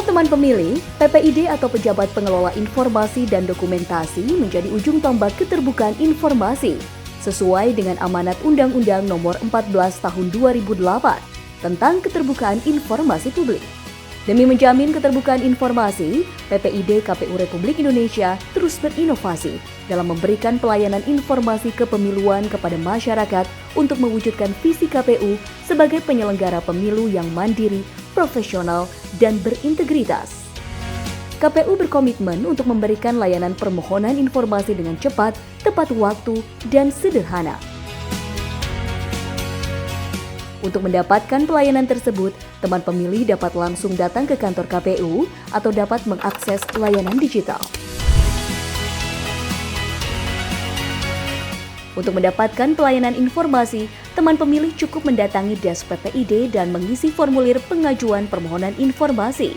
teman pemilih, PPID atau Pejabat Pengelola Informasi dan Dokumentasi menjadi ujung tombak keterbukaan informasi sesuai dengan amanat Undang-Undang Nomor 14 Tahun 2008 tentang keterbukaan informasi publik. Demi menjamin keterbukaan informasi, PPID KPU Republik Indonesia terus berinovasi dalam memberikan pelayanan informasi kepemiluan kepada masyarakat untuk mewujudkan visi KPU sebagai penyelenggara pemilu yang mandiri, profesional, dan berintegritas. KPU berkomitmen untuk memberikan layanan permohonan informasi dengan cepat, tepat waktu, dan sederhana. Untuk mendapatkan pelayanan tersebut, teman pemilih dapat langsung datang ke kantor KPU atau dapat mengakses layanan digital. Untuk mendapatkan pelayanan informasi, teman pemilih cukup mendatangi desk PPID dan mengisi formulir pengajuan permohonan informasi.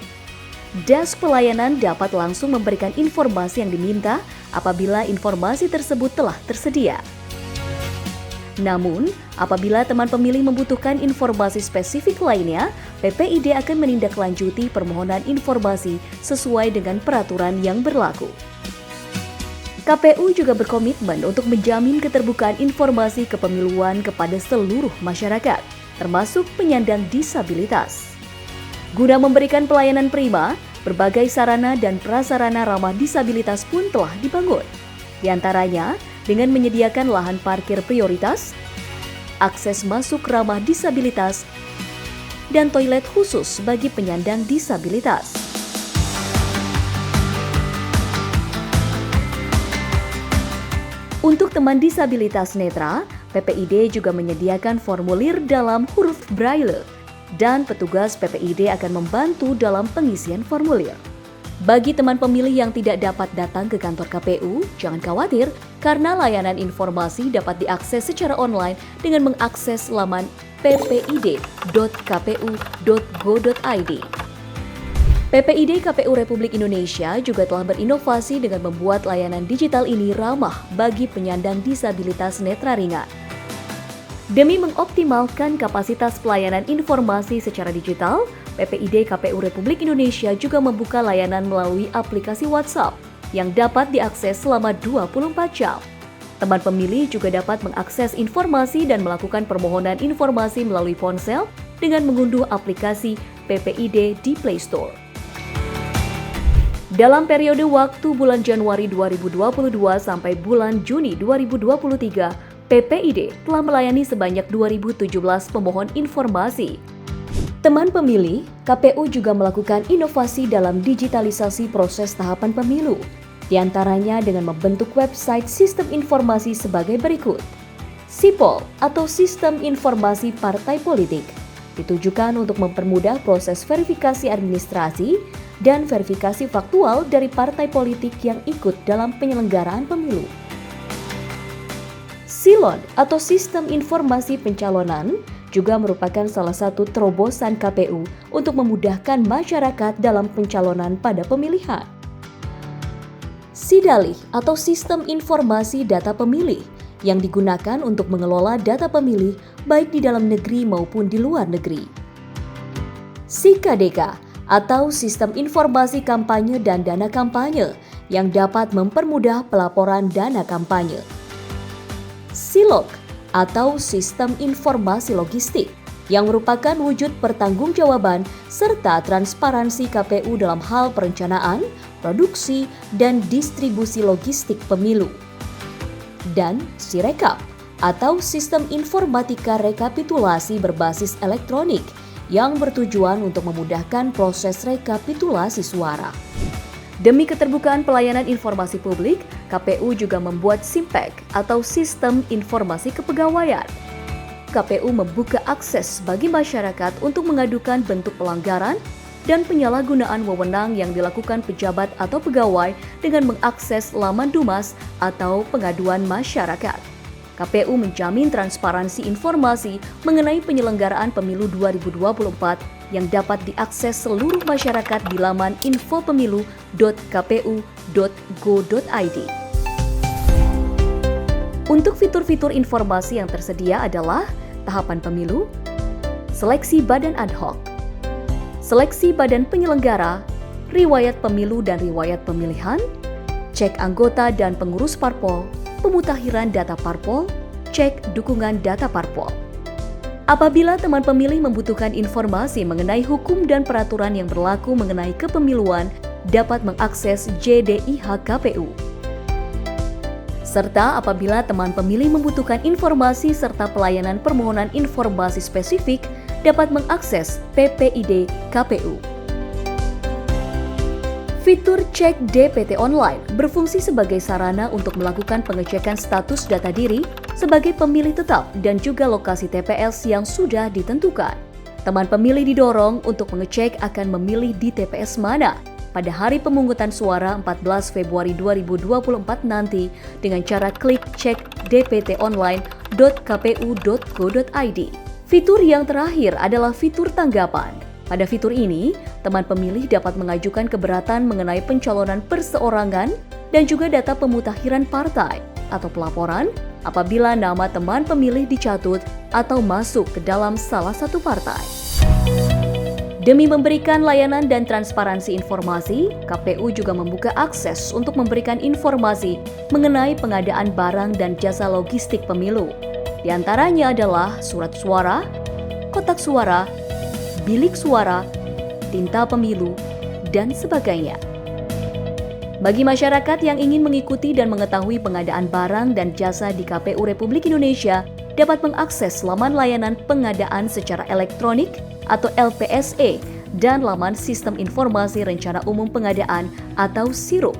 Desk pelayanan dapat langsung memberikan informasi yang diminta apabila informasi tersebut telah tersedia. Namun, apabila teman pemilih membutuhkan informasi spesifik lainnya, PPID akan menindaklanjuti permohonan informasi sesuai dengan peraturan yang berlaku. KPU juga berkomitmen untuk menjamin keterbukaan informasi kepemiluan kepada seluruh masyarakat, termasuk penyandang disabilitas. Guna memberikan pelayanan prima, berbagai sarana dan prasarana ramah disabilitas pun telah dibangun. Di antaranya, dengan menyediakan lahan parkir prioritas, akses masuk ramah disabilitas, dan toilet khusus bagi penyandang disabilitas. Untuk teman disabilitas netra, PPID juga menyediakan formulir dalam huruf Braille, dan petugas PPID akan membantu dalam pengisian formulir. Bagi teman pemilih yang tidak dapat datang ke kantor KPU, jangan khawatir karena layanan informasi dapat diakses secara online dengan mengakses laman ppid.kpu.go.id. PPID KPU Republik Indonesia juga telah berinovasi dengan membuat layanan digital ini ramah bagi penyandang disabilitas netra ringan. Demi mengoptimalkan kapasitas pelayanan informasi secara digital, PPID KPU Republik Indonesia juga membuka layanan melalui aplikasi WhatsApp yang dapat diakses selama 24 jam. Teman pemilih juga dapat mengakses informasi dan melakukan permohonan informasi melalui ponsel dengan mengunduh aplikasi PPID di Play Store. Dalam periode waktu bulan Januari 2022 sampai bulan Juni 2023, PPID telah melayani sebanyak 2.017 pemohon informasi. Teman pemilih, KPU juga melakukan inovasi dalam digitalisasi proses tahapan pemilu, di antaranya dengan membentuk website sistem informasi sebagai berikut. SIPOL atau Sistem Informasi Partai Politik ditujukan untuk mempermudah proses verifikasi administrasi dan verifikasi faktual dari partai politik yang ikut dalam penyelenggaraan pemilu. SILON atau Sistem Informasi Pencalonan juga merupakan salah satu terobosan KPU untuk memudahkan masyarakat dalam pencalonan pada pemilihan. SIDALIH atau Sistem Informasi Data Pemilih yang digunakan untuk mengelola data pemilih baik di dalam negeri maupun di luar negeri. SIKADEKA atau Sistem Informasi Kampanye dan Dana Kampanye yang dapat mempermudah pelaporan dana kampanye. SILOG atau Sistem Informasi Logistik yang merupakan wujud pertanggungjawaban serta transparansi KPU dalam hal perencanaan, produksi, dan distribusi logistik pemilu. Dan SIREKAP atau Sistem Informatika Rekapitulasi Berbasis Elektronik yang bertujuan untuk memudahkan proses rekapitulasi suara. Demi keterbukaan pelayanan informasi publik, KPU juga membuat SIMPEK atau Sistem Informasi Kepegawaian. KPU membuka akses bagi masyarakat untuk mengadukan bentuk pelanggaran dan penyalahgunaan wewenang yang dilakukan pejabat atau pegawai dengan mengakses laman Dumas atau pengaduan masyarakat. KPU menjamin transparansi informasi mengenai penyelenggaraan pemilu 2024 yang dapat diakses seluruh masyarakat di laman infopemilu.kpu.go.id. Untuk fitur-fitur informasi yang tersedia adalah tahapan pemilu, seleksi badan ad hoc, seleksi badan penyelenggara, riwayat pemilu dan riwayat pemilihan, cek anggota dan pengurus parpol, pemutakhiran data parpol, cek dukungan data parpol. Apabila teman pemilih membutuhkan informasi mengenai hukum dan peraturan yang berlaku mengenai kepemiluan, dapat mengakses JDIH KPU. Serta apabila teman pemilih membutuhkan informasi serta pelayanan permohonan informasi spesifik, dapat mengakses PPID KPU. Fitur Cek DPT Online berfungsi sebagai sarana untuk melakukan pengecekan status data diri sebagai pemilih tetap dan juga lokasi TPS yang sudah ditentukan. Teman pemilih didorong untuk mengecek akan memilih di TPS mana pada hari pemungutan suara 14 Februari 2024 nanti dengan cara klik cek dptonline.kpu.go.id. Fitur yang terakhir adalah fitur tanggapan. Pada fitur ini, teman pemilih dapat mengajukan keberatan mengenai pencalonan perseorangan dan juga data pemutakhiran partai atau pelaporan apabila nama teman pemilih dicatut atau masuk ke dalam salah satu partai. Demi memberikan layanan dan transparansi informasi, KPU juga membuka akses untuk memberikan informasi mengenai pengadaan barang dan jasa logistik pemilu. Di antaranya adalah surat suara, kotak suara, bilik suara, tinta pemilu, dan sebagainya. Bagi masyarakat yang ingin mengikuti dan mengetahui pengadaan barang dan jasa di KPU Republik Indonesia, dapat mengakses laman layanan pengadaan secara elektronik atau LPSE dan laman Sistem Informasi Rencana Umum Pengadaan atau SIRUP.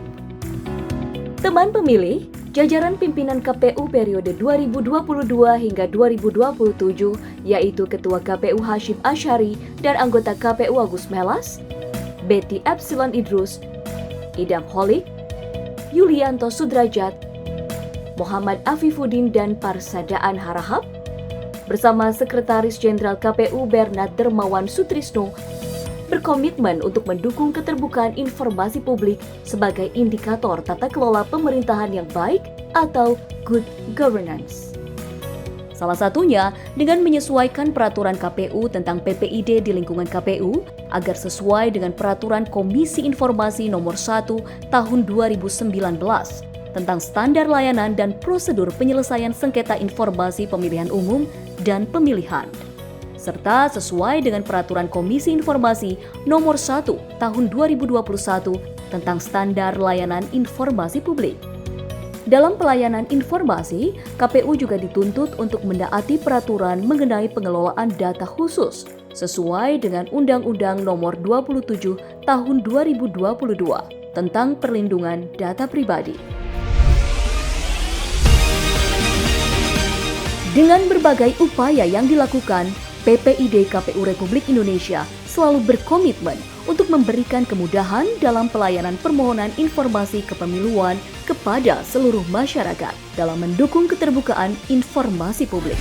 Teman pemilih, jajaran pimpinan KPU periode 2022 hingga 2027, yaitu Ketua KPU Hashim Asyari dan anggota KPU Agus Melas, Betty Epsilon Idrus, Idam Holik, Yulianto Sudrajat, Muhammad Afifuddin dan Parsadaan Harahap, bersama Sekretaris Jenderal KPU Bernard Dermawan Sutrisno, berkomitmen untuk mendukung keterbukaan informasi publik sebagai indikator tata kelola pemerintahan yang baik atau good governance. Salah satunya dengan menyesuaikan peraturan KPU tentang PPID di lingkungan KPU agar sesuai dengan peraturan Komisi Informasi Nomor 1 Tahun 2019 tentang standar layanan dan prosedur penyelesaian sengketa informasi pemilihan umum dan pemilihan, serta sesuai dengan peraturan Komisi Informasi Nomor 1 Tahun 2021 tentang standar layanan informasi publik. Dalam pelayanan informasi, KPU juga dituntut untuk mendaati peraturan mengenai pengelolaan data khusus sesuai dengan Undang-Undang Nomor 27 Tahun 2022 tentang perlindungan data pribadi. Dengan berbagai upaya yang dilakukan, PPID KPU Republik Indonesia selalu berkomitmen untuk memberikan kemudahan dalam pelayanan permohonan informasi kepemiluan kepada seluruh masyarakat dalam mendukung keterbukaan informasi publik.